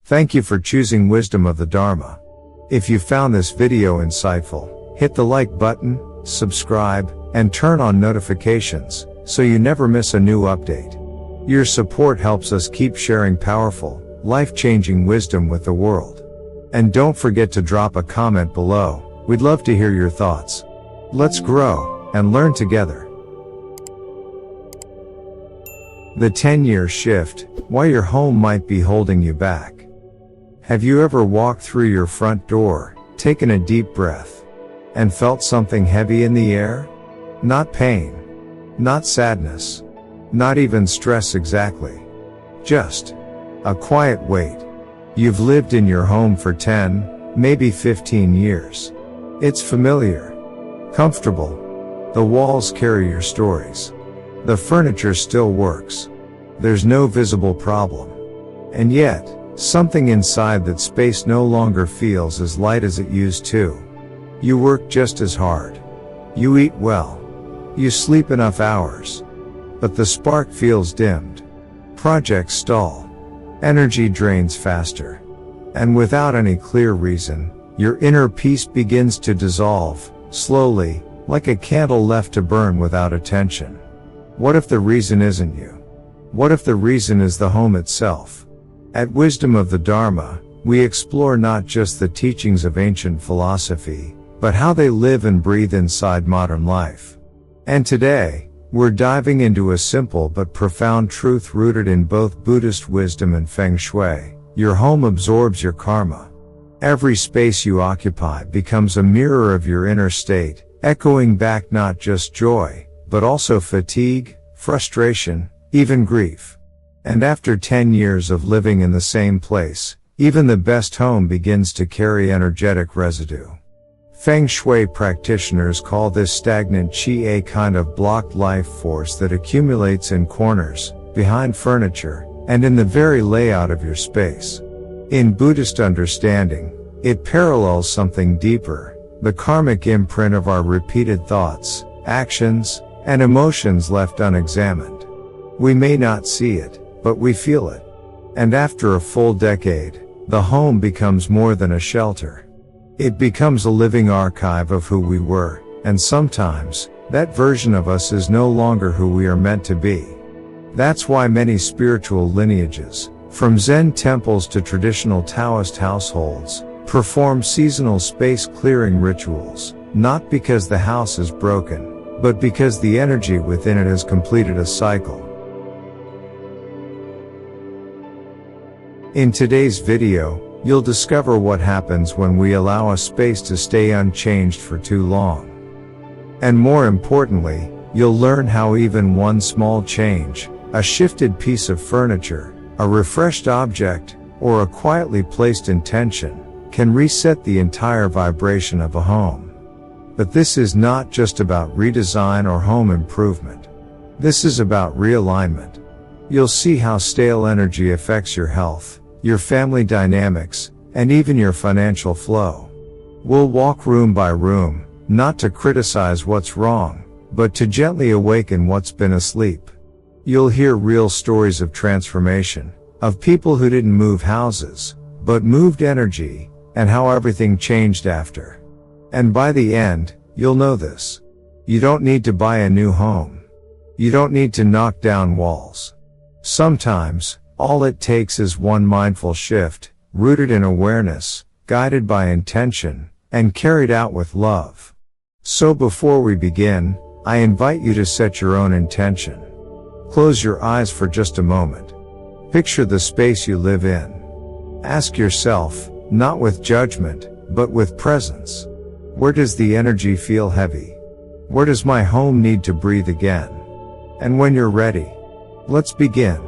Thank you for choosing Wisdom of the Dharma. If you found this video insightful, hit the like button, subscribe, and turn on notifications so you never miss a new update. Your support helps us keep sharing powerful, life-changing wisdom with the world. And don't forget to drop a comment below. We'd love to hear your thoughts. Let's grow and learn together. The 10-year shift, why your home might be holding you back. Have you ever walked through your front door, taken a deep breath, and felt something heavy in the air? Not pain, not sadness, not even stress exactly. Just a quiet weight. You've lived in your home for 10, maybe 15 years. It's familiar, comfortable. The walls carry your stories. The furniture still works. There's no visible problem. And yet, something inside that space no longer feels as light as it used to. You work just as hard. You eat well. You sleep enough hours. But the spark feels dimmed. Projects stall. Energy drains faster. And without any clear reason, your inner peace begins to dissolve, slowly, like a candle left to burn without attention. What if the reason isn't you? What if the reason is the home itself? At Wisdom of the Dharma, we explore not just the teachings of ancient philosophy, but how they live and breathe inside modern life. And today, we're diving into a simple but profound truth rooted in both Buddhist wisdom and Feng Shui. Your home absorbs your karma. Every space you occupy becomes a mirror of your inner state, echoing back not just joy, but also fatigue, frustration, even grief. And after 10 years of living in the same place, even the best home begins to carry energetic residue. Feng Shui practitioners call this stagnant qi a kind of blocked life force that accumulates in corners, behind furniture, and in the very layout of your space. In Buddhist understanding, it parallels something deeper, the karmic imprint of our repeated thoughts, actions, and emotions left unexamined. We may not see it, but we feel it. And after a full decade, the home becomes more than a shelter. It becomes a living archive of who we were, and sometimes, that version of us is no longer who we are meant to be. That's why many spiritual lineages, from Zen temples to traditional Taoist households, perform seasonal space-clearing rituals, not because the house is broken, but because the energy within it has completed a cycle. In today's video, you'll discover what happens when we allow a space to stay unchanged for too long. And more importantly, you'll learn how even one small change, a shifted piece of furniture, a refreshed object, or a quietly placed intention, can reset the entire vibration of a home. But this is not just about redesign or home improvement. This is about realignment. You'll see how stale energy affects your health, your family dynamics, and even your financial flow. We'll walk room by room, not to criticize what's wrong, but to gently awaken what's been asleep. You'll hear real stories of transformation, of people who didn't move houses, but moved energy, and how everything changed after. And by the end, you'll know this. You don't need to buy a new home. You don't need to knock down walls. Sometimes, all it takes is one mindful shift, rooted in awareness, guided by intention, and carried out with love. So before we begin, I invite you to set your own intention. Close your eyes for just a moment. Picture the space you live in. Ask yourself, not with judgment, but with presence. Where does the energy feel heavy? Where does my home need to breathe again? And when you're ready, let's begin.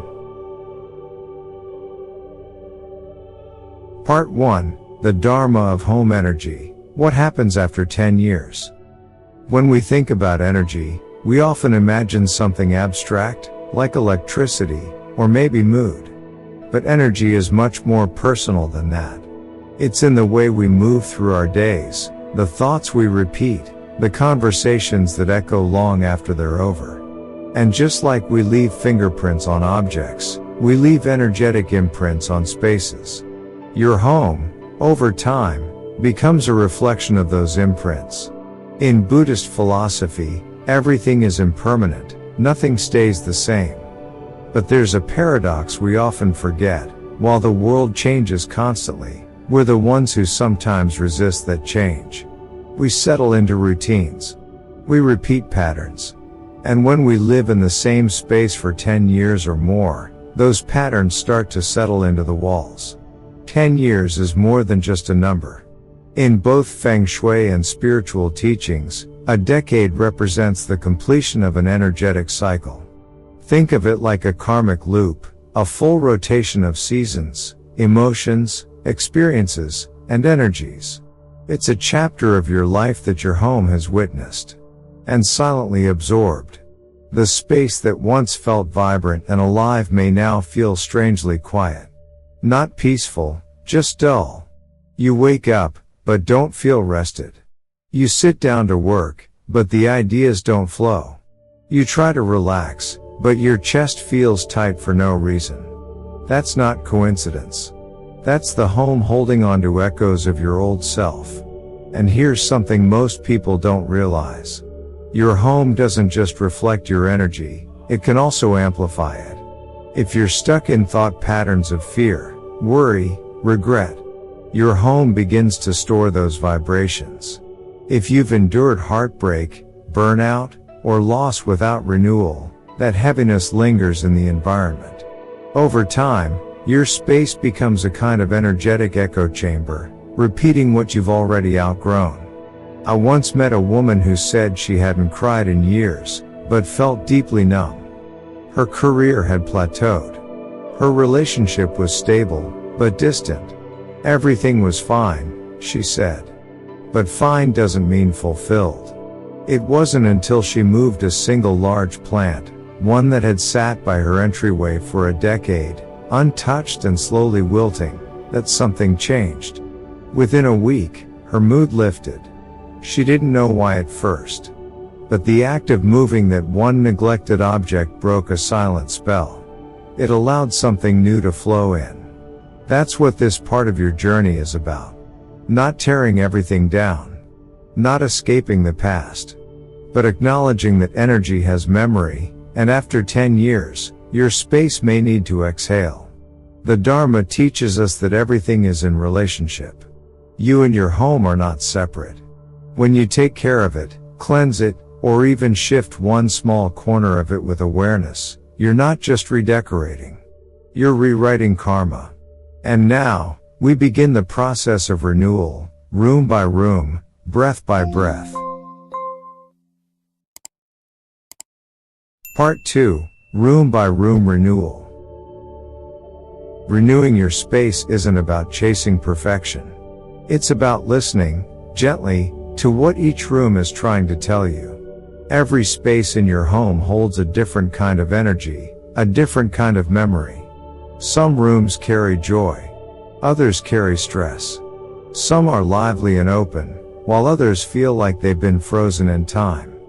Part 1, the Dharma of Home Energy. What happens after 10 years? When we think about energy, we often imagine something abstract, like electricity, or maybe mood. But energy is much more personal than that. It's in the way we move through our days, the thoughts we repeat, the conversations that echo long after they're over. And just like we leave fingerprints on objects, we leave energetic imprints on spaces. Your home, over time, becomes a reflection of those imprints. In Buddhist philosophy, everything is impermanent, nothing stays the same. But there's a paradox we often forget. While the world changes constantly, we're the ones who sometimes resist that change. We settle into routines. We repeat patterns. And when we live in the same space for 10 years or more, those patterns start to settle into the walls. 10 years is more than just a number. In both Feng Shui and spiritual teachings, a decade represents the completion of an energetic cycle. Think of it like a karmic loop, a full rotation of seasons, emotions, experiences, and energies. It's a chapter of your life that your home has witnessed and silently absorbed. The space that once felt vibrant and alive may now feel strangely quiet. Not peaceful, just dull. You wake up, but don't feel rested. You sit down to work, but the ideas don't flow. You try to relax, but your chest feels tight for no reason. That's not coincidence. That's the home holding on to echoes of your old self. And here's something most people don't realize. Your home doesn't just reflect your energy, it can also amplify it. If you're stuck in thought patterns of fear, worry, regret, your home begins to store those vibrations. If you've endured heartbreak, burnout, or loss without renewal, that heaviness lingers in the environment. Over time, your space becomes a kind of energetic echo chamber, repeating what you've already outgrown. I once met a woman who said she hadn't cried in years, but felt deeply numb. Her career had plateaued. Her relationship was stable, but distant. Everything was fine, she said. But fine doesn't mean fulfilled. It wasn't until she moved a single large plant, one that had sat by her entryway for a decade, untouched and slowly wilting, that something changed. Within a week, her mood lifted. She didn't know why at first. But the act of moving that one neglected object broke a silent spell. It allowed something new to flow in. That's what this part of your journey is about. Not tearing everything down. Not escaping the past. But acknowledging that energy has memory, and after 10 years, your space may need to exhale. The Dharma teaches us that everything is in relationship. You and your home are not separate. When you take care of it, cleanse it, or even shift one small corner of it with awareness, you're not just redecorating. You're rewriting karma. And now, we begin the process of renewal, room by room, breath by breath. Part 2, Room by Room Renewal. Renewing your space isn't about chasing perfection. It's about listening, gently, to what each room is trying to tell you. Every space in your home holds a different kind of energy, a different kind of memory. Some rooms carry joy. Others carry stress. Some are lively and open, while others feel like they've been frozen in time.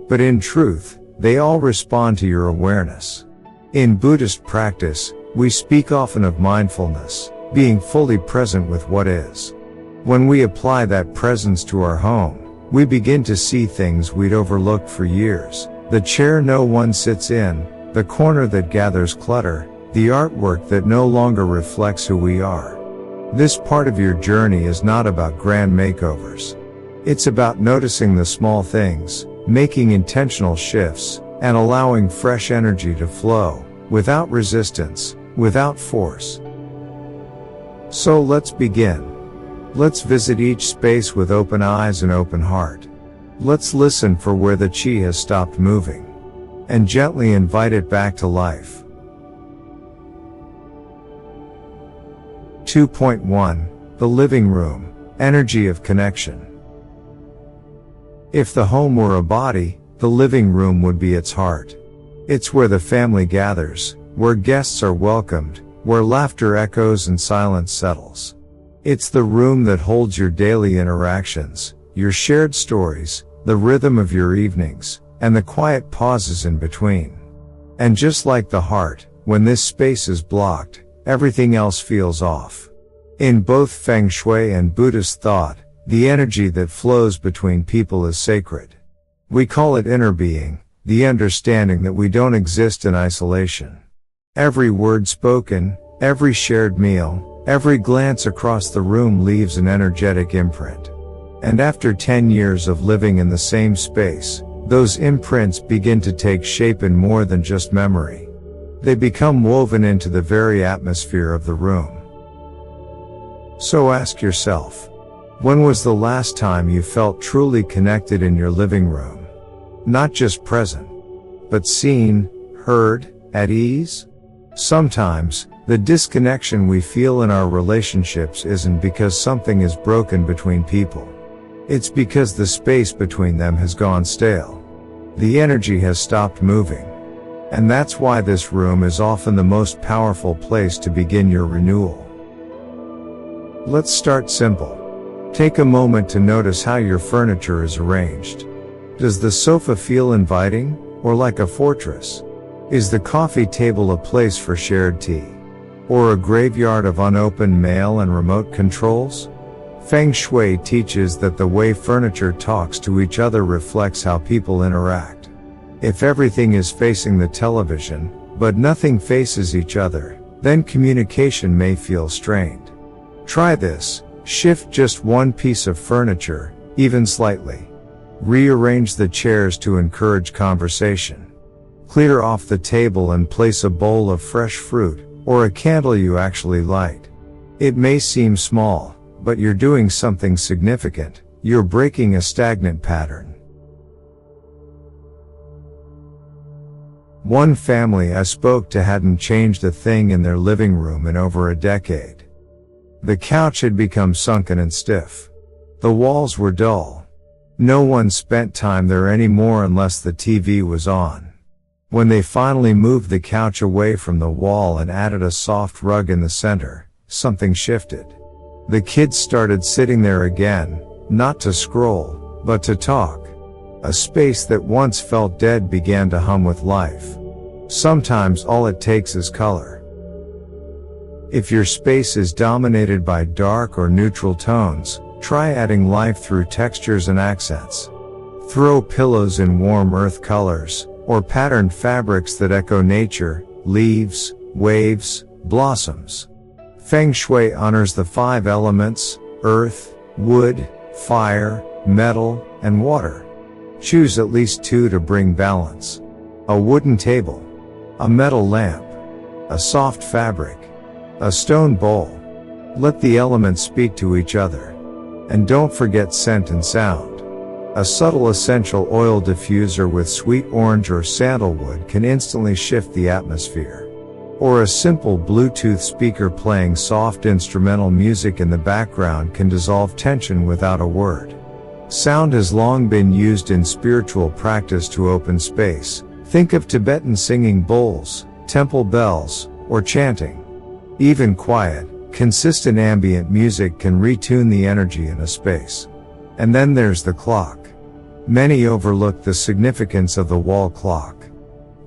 But in truth, they all respond to your awareness. In Buddhist practice, we speak often of mindfulness, being fully present with what is. When we apply that presence to our home, we begin to see things we'd overlooked for years. The chair no one sits in, the corner that gathers clutter, the artwork that no longer reflects who we are. This part of your journey is not about grand makeovers. It's about noticing the small things, making intentional shifts, and allowing fresh energy to flow, without resistance, without force. So let's begin. Let's visit each space with open eyes and open heart. Let's listen for where the chi has stopped moving, and gently invite it back to life. 2.1 The Living Room, Energy of Connection. If the home were a body, the living room would be its heart. It's where the family gathers, where guests are welcomed, where laughter echoes and silence settles. It's the room that holds your daily interactions, your shared stories, the rhythm of your evenings, and the quiet pauses in between. And just like the heart, when this space is blocked, everything else feels off. In both Feng Shui and Buddhist thought, the energy that flows between people is sacred. We call it inner being, the understanding that we don't exist in isolation. Every word spoken, every shared meal, every glance across the room leaves an energetic imprint. And after 10 years of living in the same space, those imprints begin to take shape in more than just memory. They become woven into the very atmosphere of the room. So ask yourself, when was the last time you felt truly connected in your living room? Not just present, but seen, heard, at ease? Sometimes, the disconnection we feel in our relationships isn't because something is broken between people. It's because the space between them has gone stale. The energy has stopped moving. And that's why this room is often the most powerful place to begin your renewal. Let's start simple. Take a moment to notice how your furniture is arranged. Does the sofa feel inviting, or like a fortress? Is the coffee table a place for shared tea? Or a graveyard of unopened mail and remote controls? Feng Shui teaches that the way furniture talks to each other reflects how people interact. If everything is facing the television, but nothing faces each other, then communication may feel strained. Try this. Shift just one piece of furniture, even slightly. Rearrange the chairs to encourage conversation. Clear off the table and place a bowl of fresh fruit, or a candle you actually light. It may seem small, but you're doing something significant. You're breaking a stagnant pattern. One family I spoke to hadn't changed a thing in their living room in over a decade. The couch had become sunken and stiff. The walls were dull. No one spent time there anymore unless the TV was on. When they finally moved the couch away from the wall and added a soft rug in the center, something shifted. The kids started sitting there again, not to scroll, but to talk. A space that once felt dead began to hum with life. Sometimes all it takes is color. If your space is dominated by dark or neutral tones, try adding life through textures and accents. Throw pillows in warm earth colors, or patterned fabrics that echo nature, leaves, waves, blossoms. Feng Shui honors the 5 elements: earth, wood, fire, metal, and water. Choose at least 2 to bring balance. A wooden table, a metal lamp, a soft fabric, a stone bowl. Let the elements speak to each other. And don't forget scent and sound. A subtle essential oil diffuser with sweet orange or sandalwood can instantly shift the atmosphere. Or a simple Bluetooth speaker playing soft instrumental music in the background can dissolve tension without a word. Sound has long been used in spiritual practice to open space. Think of Tibetan singing bowls, temple bells, or chanting. Even quiet, consistent ambient music can retune the energy in a space. And then there's the clock. Many overlook the significance of the wall clock.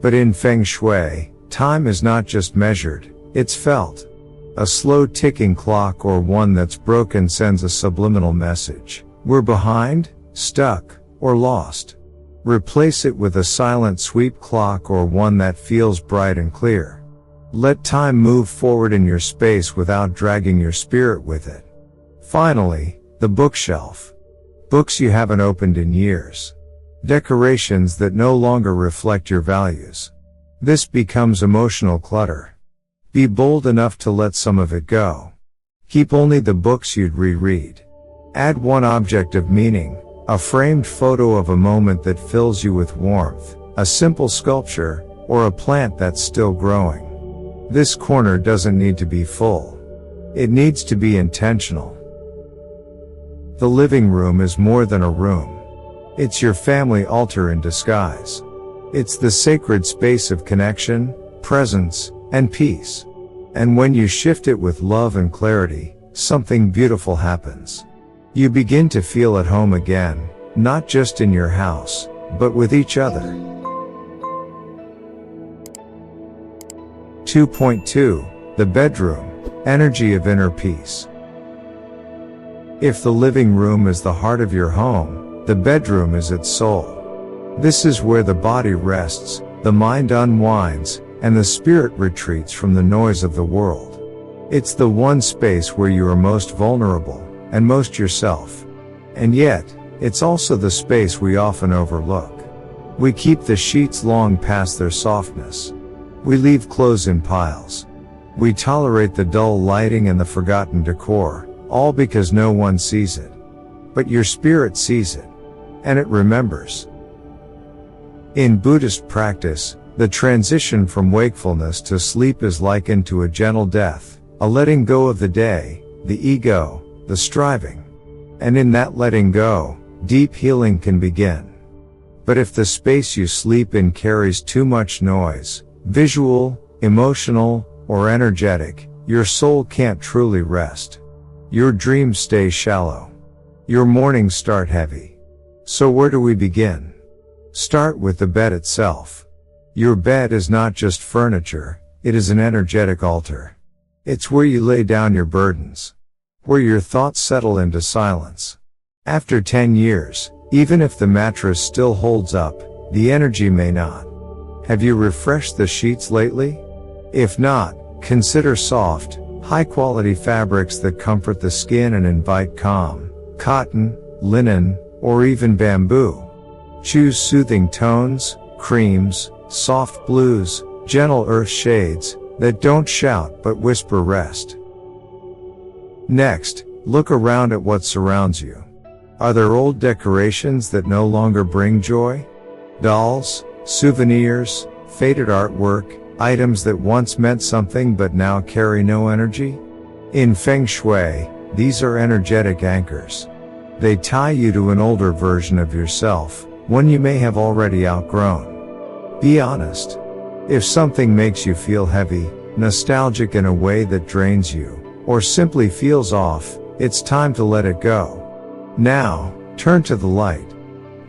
But in Feng Shui, time is not just measured, it's felt. A slow ticking clock or one that's broken sends a subliminal message. We're behind, stuck, or lost. Replace it with a silent sweep clock or one that feels bright and clear. Let time move forward in your space without dragging your spirit with it. Finally, the bookshelf. Books you haven't opened in years. Decorations that no longer reflect your values. This becomes emotional clutter. Be bold enough to let some of it go. Keep only the books you'd reread. Add one object of meaning, a framed photo of a moment that fills you with warmth, a simple sculpture, or a plant that's still growing. This corner doesn't need to be full. It needs to be intentional. The living room is more than a room. It's your family altar in disguise. It's the sacred space of connection, presence, and peace. And when you shift it with love and clarity, something beautiful happens. You begin to feel at home again, not just in your house, but with each other. 2.2. The bedroom, energy of inner peace. If the living room is the heart of your home, the bedroom is its soul. This is where the body rests, the mind unwinds, and the spirit retreats from the noise of the world. It's the one space where you are most vulnerable, and most yourself. And yet, it's also the space we often overlook. We keep the sheets long past their softness. We leave clothes in piles. We tolerate the dull lighting and the forgotten decor, all because no one sees it. But your spirit sees it. And it remembers. In Buddhist practice, the transition from wakefulness to sleep is likened to a gentle death, a letting go of the day, the ego, the striving. And in that letting go, deep healing can begin. But if the space you sleep in carries too much noise, visual, emotional, or energetic, your soul can't truly rest. Your dreams stay shallow. Your mornings start heavy. So where do we begin? Start with the bed itself. Your bed is not just furniture, it is an energetic altar. It's where you lay down your burdens. Where your thoughts settle into silence. After 10 years, even if the mattress still holds up, the energy may not. Have you refreshed the sheets lately? If not, consider soft, high-quality fabrics that comfort the skin and invite calm. Cotton, linen, or even bamboo. Choose soothing tones, creams, soft blues, gentle earth shades, that don't shout but whisper rest. Next, look around at what surrounds you. Are there old decorations that no longer bring joy? Dolls, souvenirs, faded artwork, items that once meant something but now carry no energy? In Feng Shui, these are energetic anchors. They tie you to an older version of yourself, one you may have already outgrown. Be honest. If something makes you feel heavy, nostalgic in a way that drains you, or simply feels off, it's time to let it go. Now, turn to the light.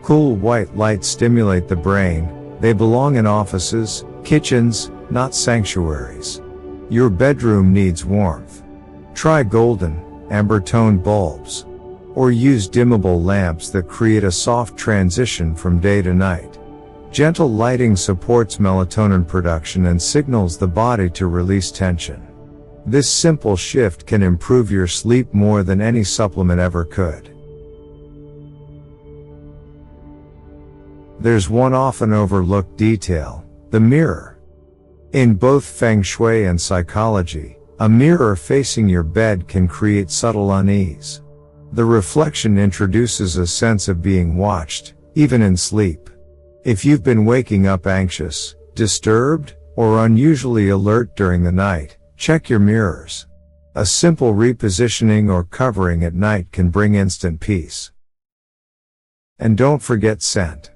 Cool white lights stimulate the brain. They belong in offices, kitchens, not sanctuaries. Your bedroom needs warmth. Try golden, amber-toned bulbs. Or use dimmable lamps that create a soft transition from day to night. Gentle lighting supports melatonin production and signals the body to release tension. This simple shift can improve your sleep more than any supplement ever could. There's one often overlooked detail, the mirror. In both Feng Shui and psychology, a mirror facing your bed can create subtle unease. The reflection introduces a sense of being watched, even in sleep. If you've been waking up anxious, disturbed, or unusually alert during the night, check your mirrors. A simple repositioning or covering at night can bring instant peace. And don't forget scent.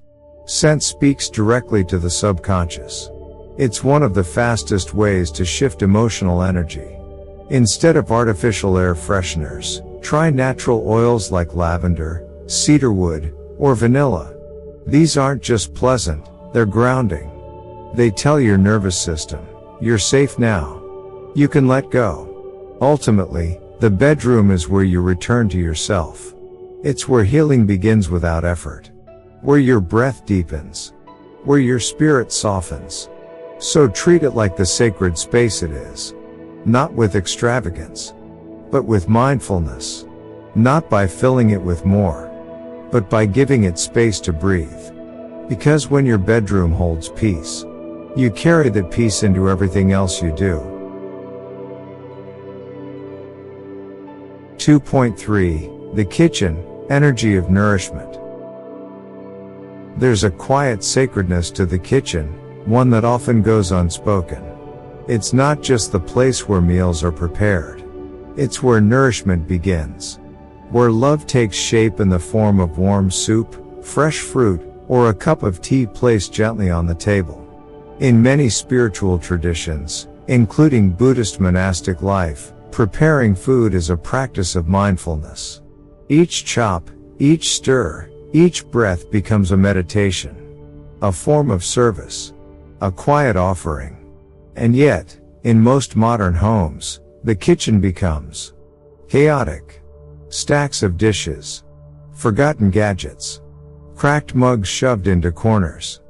Scent speaks directly to the subconscious. It's one of the fastest ways to shift emotional energy. Instead of artificial air fresheners, try natural oils like lavender, cedarwood, or vanilla. These aren't just pleasant, they're grounding. They tell your nervous system, you're safe now. You can let go. Ultimately, the bedroom is where you return to yourself. It's where healing begins without effort. Where your breath deepens. Where your spirit softens. So treat it like the sacred space it is. Not with extravagance, but with mindfulness. Not by filling it with more, but by giving it space to breathe. Because when your bedroom holds peace, you carry that peace into everything else you do. 2.3. The kitchen, energy of nourishment. There's a quiet sacredness to the kitchen, one that often goes unspoken. It's not just the place where meals are prepared. It's where nourishment begins. Where love takes shape in the form of warm soup, fresh fruit, or a cup of tea placed gently on the table. In many spiritual traditions, including Buddhist monastic life, preparing food is a practice of mindfulness. Each chop, each stir, each breath becomes a meditation. A form of service. A quiet offering. And yet, in most modern homes, the kitchen becomes chaotic. stacks of dishes, forgotten gadgets, cracked mugs shoved into corners.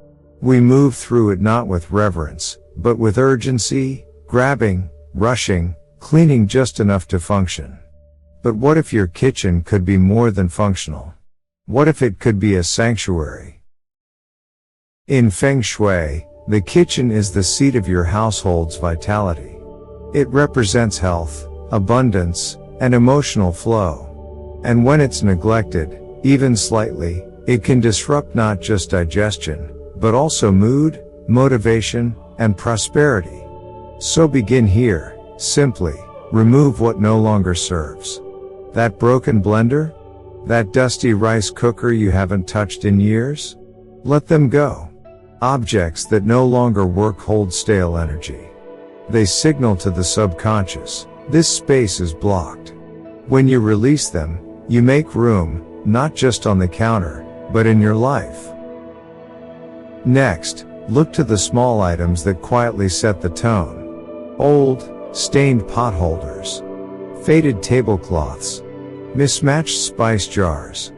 We move through it not with reverence, but with urgency, grabbing, rushing, cleaning just enough to function. But what if your kitchen could be more than functional? What if it could be a sanctuary? In Feng Shui, the kitchen is the seat of your household's vitality. It represents health, abundance, and emotional flow. And when it's neglected, even slightly, it can disrupt not just digestion, but also mood, motivation, and prosperity. So begin here, simply, remove what no longer serves. That broken blender? That dusty rice cooker you haven't touched in years? Let them go. Objects that no longer work hold stale energy. They signal to the subconscious, this space is blocked. When you release them, you make room, not just on the counter, but in your life. Next, look to the small items that quietly set the tone. Old, stained pot holders, faded tablecloths, mismatched spice jars.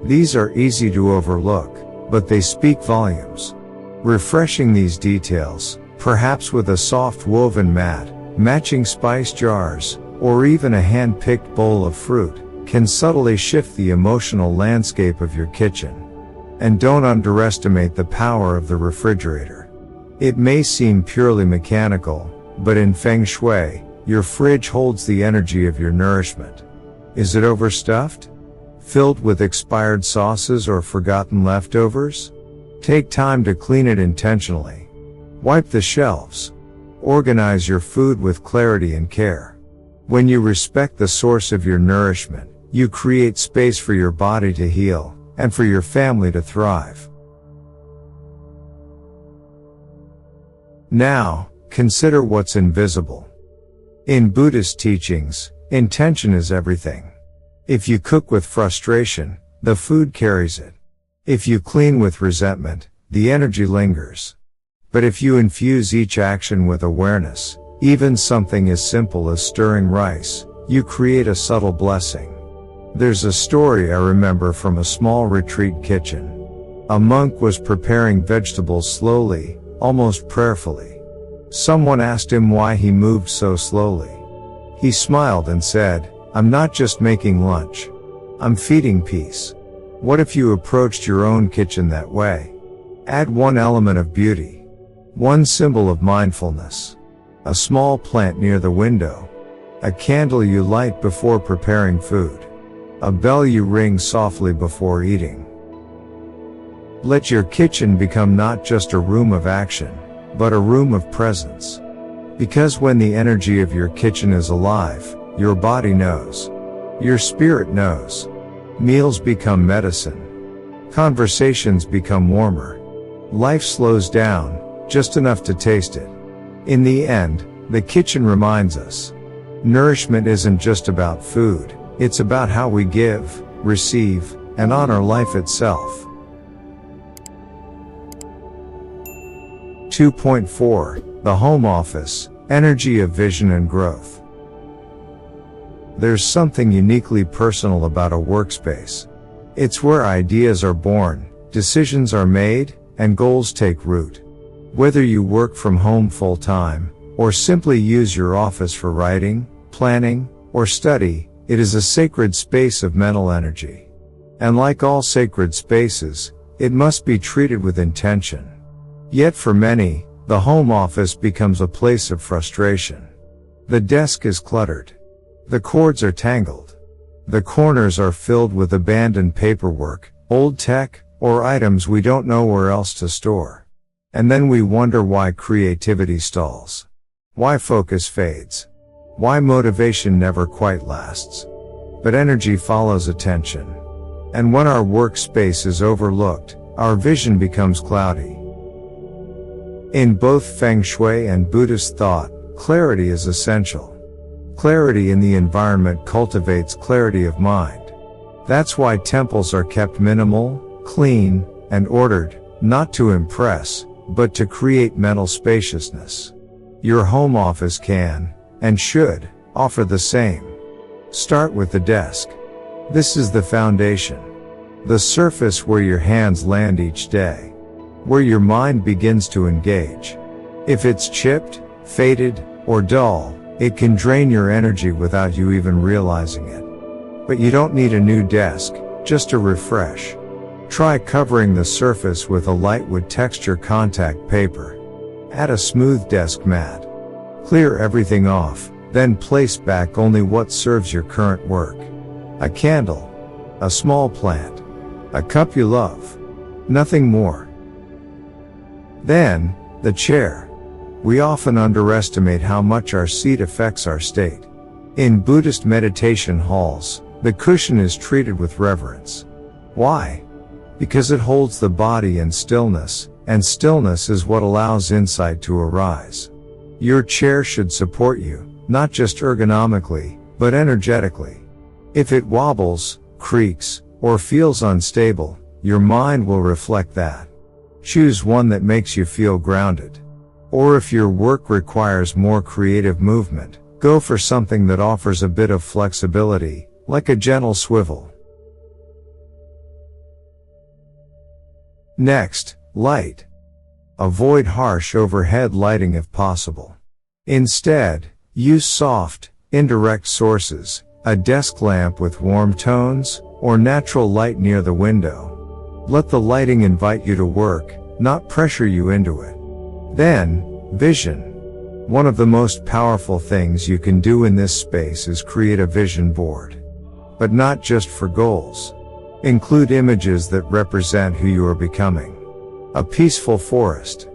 These are easy to overlook, but they speak volumes. Refreshing these details, perhaps with a soft woven mat, matching spice jars, or even a hand-picked bowl of fruit, can subtly shift the emotional landscape of your kitchen. And don't underestimate the power of the refrigerator. It may seem purely mechanical, but in Feng Shui, your fridge holds the energy of your nourishment. Is it overstuffed? Filled with expired sauces or forgotten leftovers? Take time to clean it intentionally. Wipe the shelves. Organize your food with clarity and care. When you respect the source of your nourishment, you create space for your body to heal, and for your family to thrive. Now, consider what's invisible. In Buddhist teachings, intention is everything. If you cook with frustration, the food carries it. If you clean with resentment, the energy lingers. But if you infuse each action with awareness, even something as simple as stirring rice, you create a subtle blessing. There's a story I remember from a small retreat kitchen. A monk was preparing vegetables slowly, almost prayerfully. Someone asked him why he moved so slowly. He smiled and said, "I'm not just making lunch. I'm feeding peace." What if you approached your own kitchen that way? Add one element of beauty. One symbol of mindfulness. A small plant near the window. A candle you light before preparing food. A bell you ring softly before eating. Let your kitchen become not just a room of action, but a room of presence. Because when the energy of your kitchen is alive, your body knows. Your spirit knows. Meals become medicine. Conversations become warmer. Life slows down, just enough to taste it. In the end, the kitchen reminds us. Nourishment isn't just about food, it's about how we give, receive, and honor life itself. 2.4 The Home Office, Energy of Vision and Growth. There's something uniquely personal about a workspace. It's where ideas are born, decisions are made, and goals take root. Whether you work from home full-time, or simply use your office for writing, planning, or study, it is a sacred space of mental energy. And like all sacred spaces, it must be treated with intention. Yet for many, the home office becomes a place of frustration. The desk is cluttered. The cords are tangled. The corners are filled with abandoned paperwork, old tech, or items we don't know where else to store. And then we wonder why creativity stalls. Why focus fades. Why motivation never quite lasts. But energy follows attention. And when our workspace is overlooked, our vision becomes cloudy. In both Feng Shui and Buddhist thought, clarity is essential. Clarity in the environment cultivates clarity of mind. That's why temples are kept minimal, clean, and ordered, not to impress, but to create mental spaciousness. Your home office can, and should, offer the same. Start with the desk. This is the foundation. The surface where your hands land each day. Where your mind begins to engage. If it's chipped, faded, or dull, it can drain your energy without you even realizing it. But you don't need a new desk, just a refresh. Try covering the surface with a light wood texture contact paper. Add a smooth desk mat. Clear everything off, then place back only what serves your current work. A candle. A small plant. A cup you love. Nothing more. Then, the chair. We often underestimate how much our seat affects our state. In Buddhist meditation halls, the cushion is treated with reverence. Why? Because it holds the body in stillness, and stillness is what allows insight to arise. Your chair should support you, not just ergonomically, but energetically. If it wobbles, creaks, or feels unstable, your mind will reflect that. Choose one that makes you feel grounded. Or if your work requires more creative movement, go for something that offers a bit of flexibility, like a gentle swivel. Next, light. Avoid harsh overhead lighting if possible. Instead, use soft, indirect sources, a desk lamp with warm tones, or natural light near the window. Let the lighting invite you to work, not pressure you into it. Then, vision. One of the most powerful things you can do in this space is create a vision board. But not just for goals. Include images that represent who you are becoming. A peaceful forest.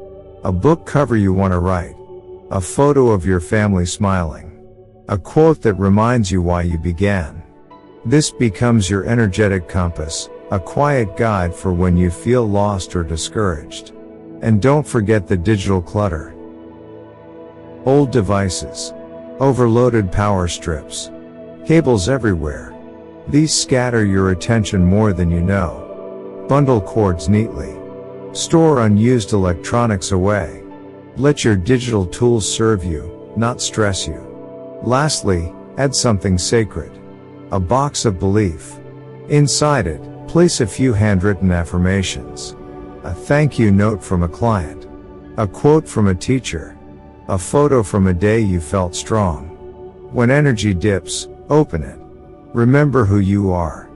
A book cover you want to write. A photo of your family smiling. A quote that reminds you why you began. This becomes your energetic compass, a quiet guide for when you feel lost or discouraged. And don't forget the digital clutter. Old devices. Overloaded power strips. Cables everywhere. These scatter your attention more than you know. Bundle cords neatly. Store unused electronics away. Let your digital tools serve you, not stress you. Lastly, add something sacred. A box of belief. Inside it, place a few handwritten affirmations. A thank you note from a client. A quote from a teacher. A photo from a day you felt strong. When energy dips, open it. Remember who you are.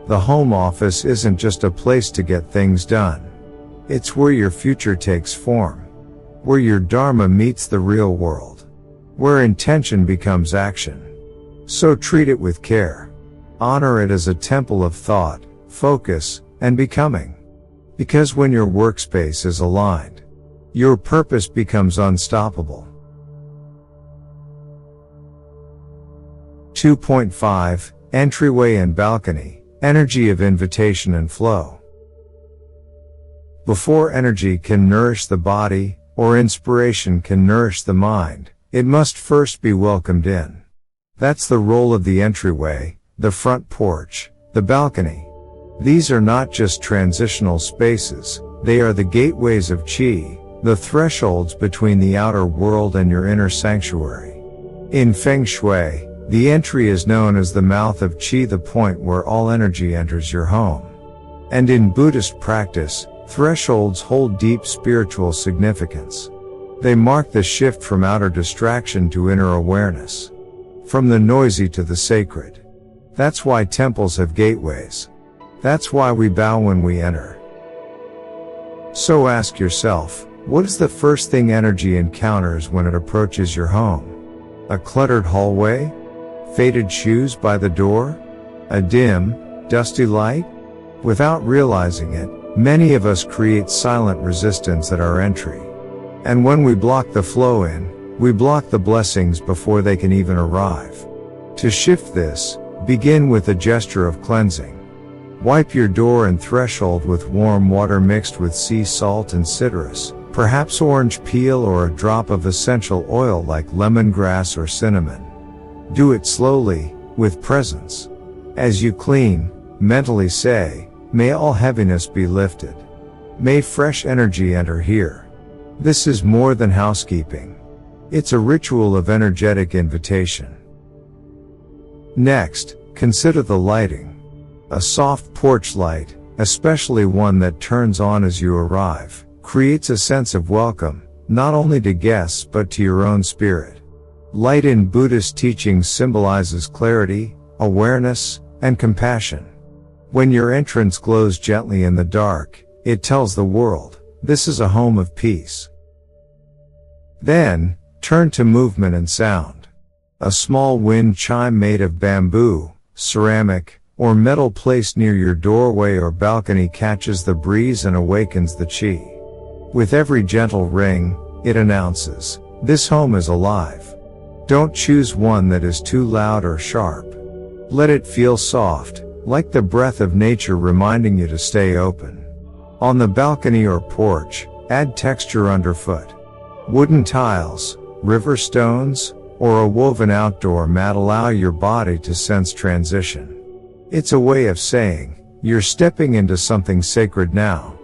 The home office isn't just a place to get things done. It's where your future takes form. Where your Dharma meets the real world. Where intention becomes action. So treat it with care. Honor it as a temple of thought, focus, and becoming. Because when your workspace is aligned, your purpose becomes unstoppable. 2.5 Entryway and Balcony, Energy of Invitation and Flow. Before energy can nourish the body, or inspiration can nourish the mind, it must first be welcomed in. That's the role of the entryway, the front porch, the balcony. These are not just transitional spaces, they are the gateways of Qi, the thresholds between the outer world and your inner sanctuary. In Feng Shui, the entry is known as the mouth of Qi, the point where all energy enters your home. And in Buddhist practice, thresholds hold deep spiritual significance. They mark the shift from outer distraction to inner awareness. From the noisy to the sacred. That's why temples have gateways. That's why we bow when we enter. So ask yourself, what is the first thing energy encounters when it approaches your home? A cluttered hallway? Faded shoes by the door? A dim, dusty light? Without realizing it, many of us create silent resistance at our entry. And when we block the flow in, we block the blessings before they can even arrive. To shift this, begin with a gesture of cleansing. Wipe your door and threshold with warm water mixed with sea salt and citrus, perhaps orange peel or a drop of essential oil like lemongrass or cinnamon. Do it slowly, with presence. As you clean, mentally say, may all heaviness be lifted. May fresh energy enter here. This is more than housekeeping. It's a ritual of energetic invitation. Next, consider the lighting. A soft porch light, especially one that turns on as you arrive, creates a sense of welcome, not only to guests but to your own spirit. Light in Buddhist teachings symbolizes clarity, awareness, and compassion. When your entrance glows gently in the dark, it tells the world, this is a home of peace. Then, turn to movement and sound. A small wind chime made of bamboo, ceramic, or metal placed near your doorway or balcony catches the breeze and awakens the chi. With every gentle ring, it announces, this home is alive. Don't choose one that is too loud or sharp. Let it feel soft, like the breath of nature reminding you to stay open. On the balcony or porch, add texture underfoot. Wooden tiles, river stones, or a woven outdoor mat allow your body to sense transition. It's a way of saying, you're stepping into something sacred now.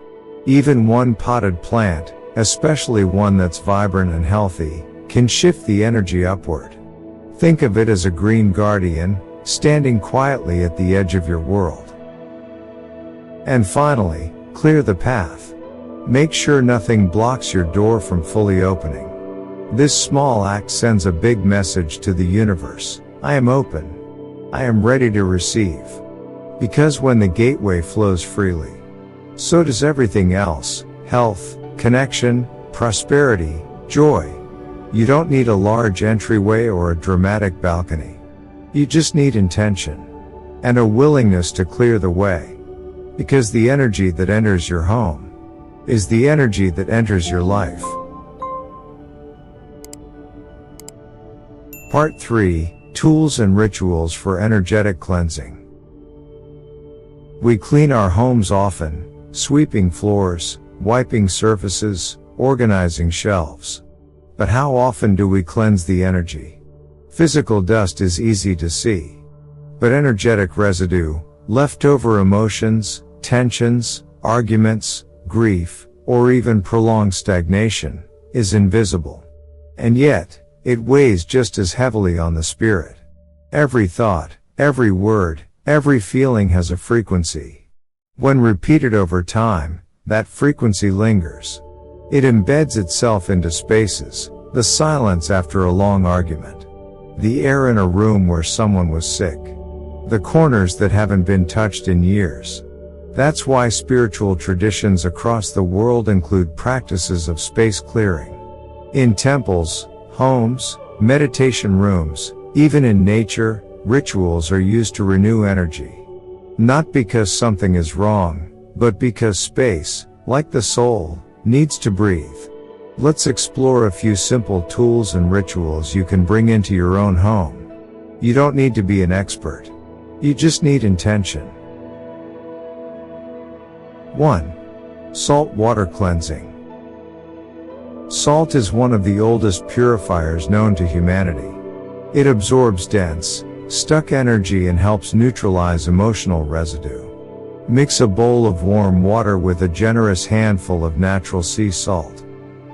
Even one potted plant, especially one that's vibrant and healthy, can shift the energy upward. Think of it as a green guardian, standing quietly at the edge of your world. And finally, clear the path. Make sure nothing blocks your door from fully opening. This small act sends a big message to the universe. I am open. I am ready to receive. Because when the gateway flows freely, so does everything else: health, connection, prosperity, joy. You don't need a large entryway or a dramatic balcony. You just need intention and a willingness to clear the way. Because the energy that enters your home is the energy that enters your life. Part 3: Tools and Rituals for Energetic Cleansing. We clean our homes often, sweeping floors, wiping surfaces, organizing shelves. But how often do we cleanse the energy? Physical dust is easy to see. But energetic residue, leftover emotions, tensions, arguments, grief, or even prolonged stagnation, is invisible. And yet, it weighs just as heavily on the spirit. Every thought, every word, every feeling has a frequency. When repeated over time, that frequency lingers. It embeds itself into spaces, the silence after a long argument, the air in a room where someone was sick, the corners that haven't been touched in years. That's why spiritual traditions across the world include practices of space clearing. In temples, homes, meditation rooms, even in nature, rituals are used to renew energy. Not because something is wrong, but because space, like the soul, needs to breathe. Let's explore a few simple tools and rituals you can bring into your own home. You don't need to be an expert. You just need intention. 1. Salt water cleansing. Salt is one of the oldest purifiers known to humanity. It absorbs dense, stuck energy and helps neutralize emotional residue. Mix a bowl of warm water with a generous handful of natural sea salt.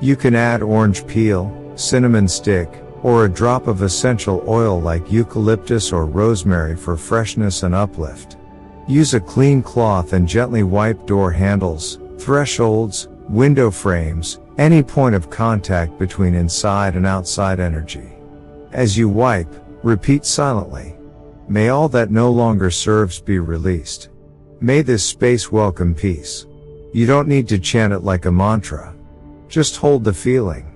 You can add orange peel, cinnamon stick, or a drop of essential oil like eucalyptus or rosemary for freshness and uplift. Use a clean cloth and gently wipe door handles, thresholds, window frames, any point of contact between inside and outside energy. As you wipe, repeat silently, may all that no longer serves be released. May this space welcome peace. You don't need to chant it like a mantra. Just hold the feeling.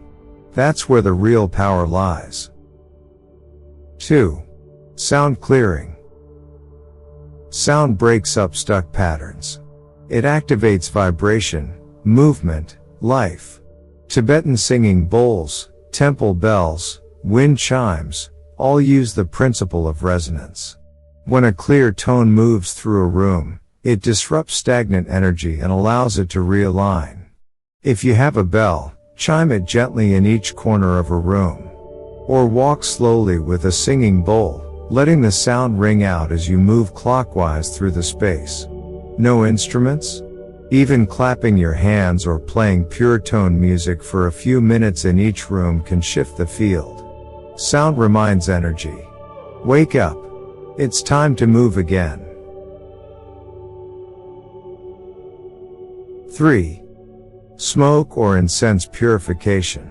That's where the real power lies. 2. Sound clearing. Sound breaks up stuck patterns. It activates vibration, movement, life. Tibetan singing bowls, temple bells, wind chimes, all use the principle of resonance. When a clear tone moves through a room, it disrupts stagnant energy and allows it to realign. If you have a bell, chime it gently in each corner of a room. Or walk slowly with a singing bowl, letting the sound ring out as you move clockwise through the space. No instruments? Even clapping your hands or playing pure tone music for a few minutes in each room can shift the field. Sound reminds energy. Wake up. It's time to move again. 3. Smoke or incense purification.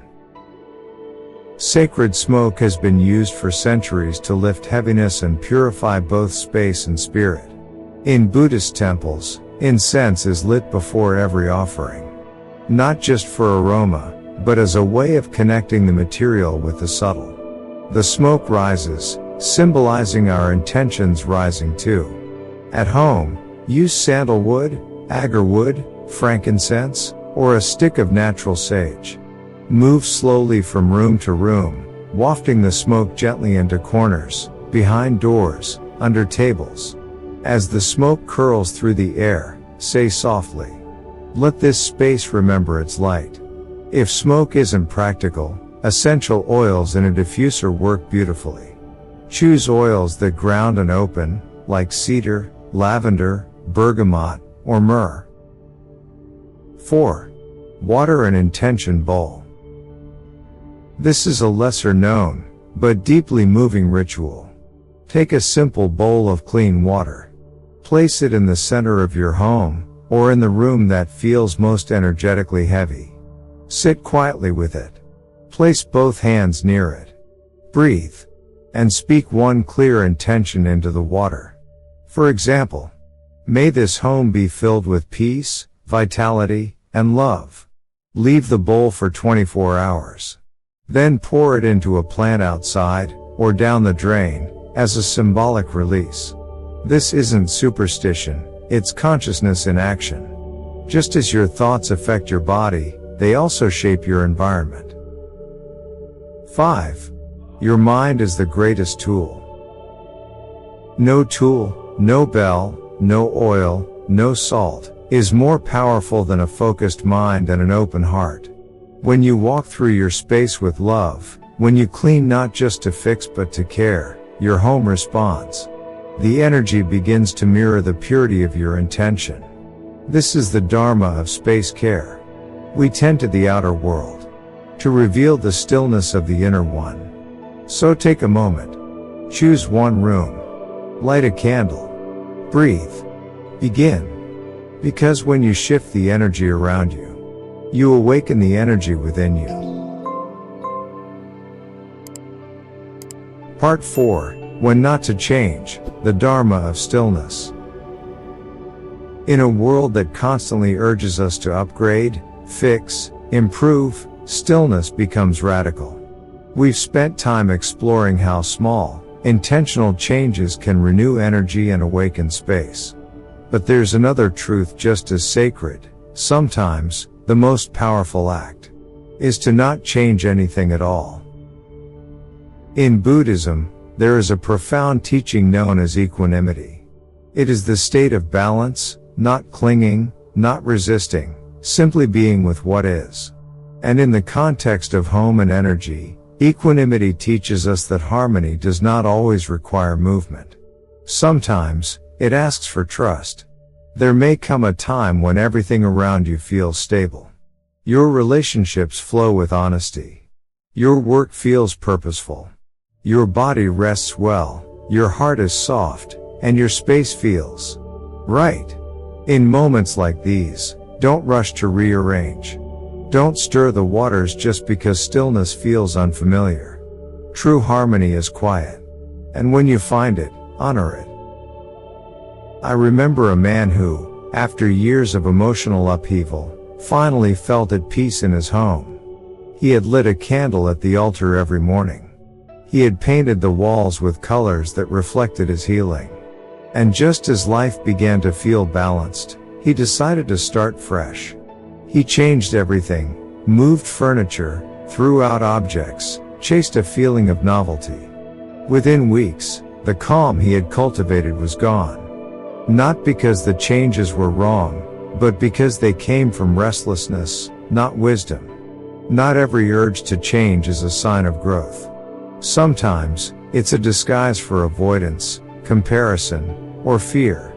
Sacred smoke has been used for centuries to lift heaviness and purify both space and spirit. In Buddhist temples, incense is lit before every offering. Not just for aroma, but as a way of connecting the material with the subtle. The smoke rises, symbolizing our intentions rising too. At home, use sandalwood, agarwood, frankincense, or a stick of natural sage. Move slowly from room to room, wafting the smoke gently into corners, behind doors, under tables. As the smoke curls through the air, say softly, "Let this space remember its light." If smoke isn't practical, essential oils in a diffuser work beautifully. Choose oils that ground and open, like cedar, lavender, bergamot, or myrrh. 4. Water and intention bowl. This is a lesser known, but deeply moving ritual. Take a simple bowl of clean water. Place it in the center of your home, or in the room that feels most energetically heavy. Sit quietly with it. Place both hands near it. Breathe. And speak one clear intention into the water. For example, may this home be filled with peace, vitality, and love. Leave the bowl for 24 hours. Then pour it into a plant outside, or down the drain, as a symbolic release. This isn't superstition, it's consciousness in action. Just as your thoughts affect your body, they also shape your environment. 5. Your mind is the greatest tool. No tool, no bell, no oil, no salt, is more powerful than a focused mind and an open heart. When you walk through your space with love, when you clean not just to fix but to care, your home responds. The energy begins to mirror the purity of your intention. This is the Dharma of space care. We tend to the outer world, to reveal the stillness of the inner one. So take a moment. Choose one room. Light a candle. Breathe. Begin. Because when you shift the energy around you, you awaken the energy within you. Part 4. When not to change, the Dharma of stillness. In a world that constantly urges us to upgrade, fix, improve, stillness becomes radical. We've spent time exploring how small, intentional changes can renew energy and awaken space. But there's another truth just as sacred. Sometimes, the most powerful act is to not change anything at all. In Buddhism, there is a profound teaching known as equanimity. It is the state of balance, not clinging, not resisting, simply being with what is. And in the context of home and energy, equanimity teaches us that harmony does not always require movement. Sometimes, it asks for trust. There may come a time when everything around you feels stable. Your relationships flow with honesty. Your work feels purposeful. Your body rests well, your heart is soft, and your space feels right. In moments like these, don't rush to rearrange. Don't stir the waters just because stillness feels unfamiliar. True harmony is quiet. And when you find it, honor it. I remember a man who, after years of emotional upheaval, finally felt at peace in his home. He had lit a candle at the altar every morning. He had painted the walls with colors that reflected his healing. And just as life began to feel balanced, he decided to start fresh. He changed everything, moved furniture, threw out objects, chased a feeling of novelty. Within weeks, the calm he had cultivated was gone. Not because the changes were wrong, but because they came from restlessness, not wisdom. Not every urge to change is a sign of growth. Sometimes, it's a disguise for avoidance, comparison, or fear.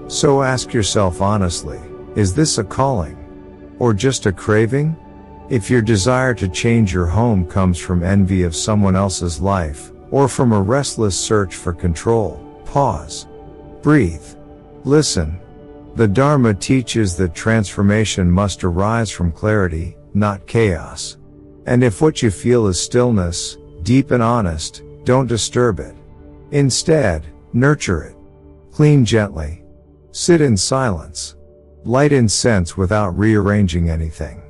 So ask yourself honestly, is this a calling? Or just a craving? If your desire to change your home comes from envy of someone else's life, or from a restless search for control, pause. Breathe. Listen. The Dharma teaches that transformation must arise from clarity, not chaos. And if what you feel is stillness, deep and honest, don't disturb it. Instead, nurture it. Clean gently. Sit in silence. Light incense without rearranging anything.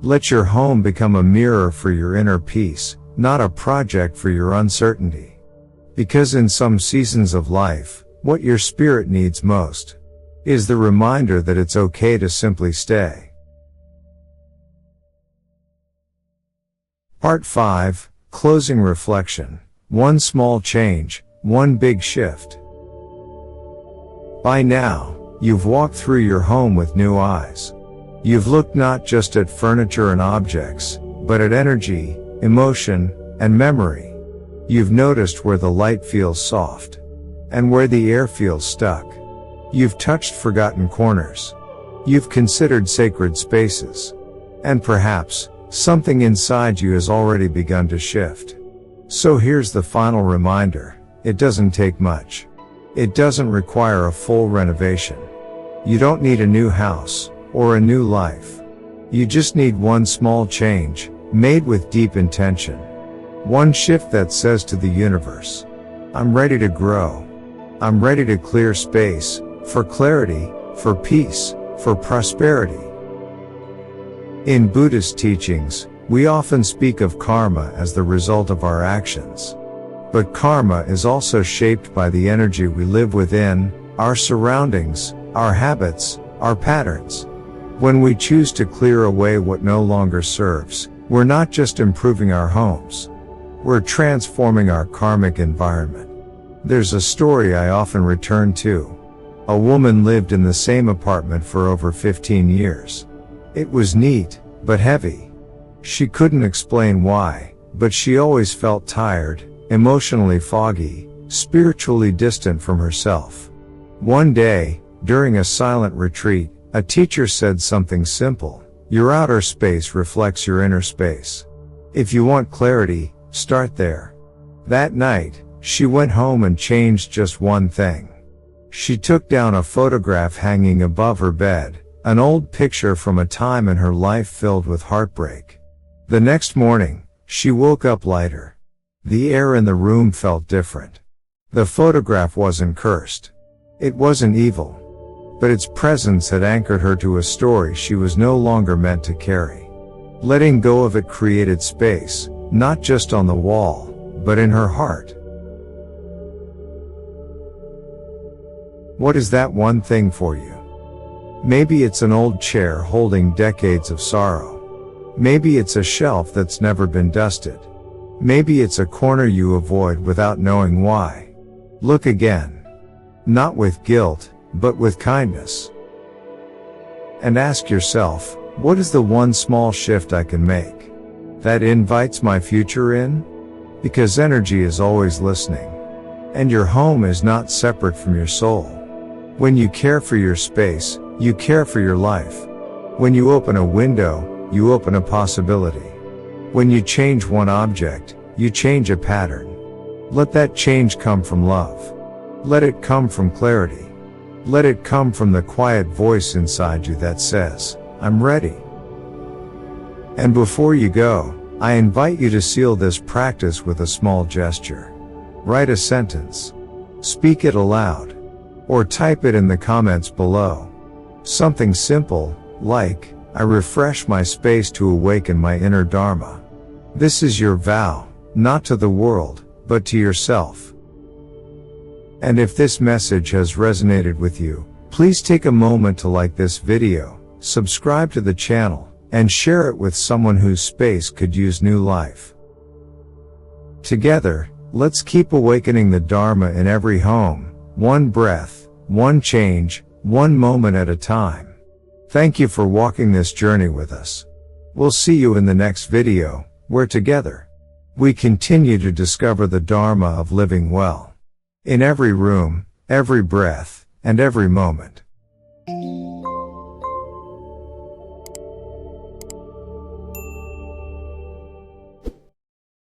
Let your home become a mirror for your inner peace, not a project for your uncertainty. Because in some seasons of life, what your spirit needs most is the reminder that it's okay to simply stay. Part 5, Closing Reflection. One small change, one big shift. By now, you've walked through your home with new eyes. You've looked not just at furniture and objects, but at energy, emotion, and memory. You've noticed where the light feels soft, and where the air feels stuck. You've touched forgotten corners. You've considered sacred spaces. And perhaps, something inside you has already begun to shift. So here's the final reminder. It doesn't take much. It doesn't require a full renovation. You don't need a new house, or a new life. You just need one small change, made with deep intention. One shift that says to the universe, I'm ready to grow. I'm ready to clear space, for clarity, for peace, for prosperity. In Buddhist teachings, we often speak of karma as the result of our actions. But karma is also shaped by the energy we live within, our surroundings, our habits, our patterns. When we choose to clear away what no longer serves, we're not just improving our homes. We're transforming our karmic environment. There's a story I often return to. A woman lived in the same apartment for over 15 years. It was neat, but heavy. She couldn't explain why, but she always felt tired, emotionally foggy, spiritually distant from herself. One day, during a silent retreat, a teacher said something simple. Your outer space reflects your inner space. If you want clarity, start there. That night, she went home and changed just one thing. She took down a photograph hanging above her bed, an old picture from a time in her life filled with heartbreak. The next morning, she woke up lighter. The air in the room felt different. The photograph wasn't cursed. It wasn't evil. But its presence had anchored her to a story she was no longer meant to carry. Letting go of it created space, not just on the wall, but in her heart. What is that one thing for you? Maybe it's an old chair holding decades of sorrow. Maybe it's a shelf that's never been dusted. Maybe it's a corner you avoid without knowing why. Look again. Not with guilt, but with kindness. And ask yourself, what is the one small shift I can make that invites my future in? Because energy is always listening. And your home is not separate from your soul. When you care for your space, you care for your life. When you open a window, you open a possibility. When you change one object, you change a pattern. Let that change come from love. Let it come from clarity. Let it come from the quiet voice inside you that says, I'm ready. And before you go, I invite you to seal this practice with a small gesture. Write a sentence. Speak it aloud. Or type it in the comments below. Something simple, like, I refresh my space to awaken my inner Dharma. This is your vow, not to the world, but to yourself. And if this message has resonated with you, please take a moment to like this video, subscribe to the channel, and share it with someone whose space could use new life. Together, let's keep awakening the Dharma in every home, one breath, one change, one moment at a time. Thank you for walking this journey with us. We'll see you in the next video, where together, we continue to discover the Dharma of living well. In every room, every breath, and every moment.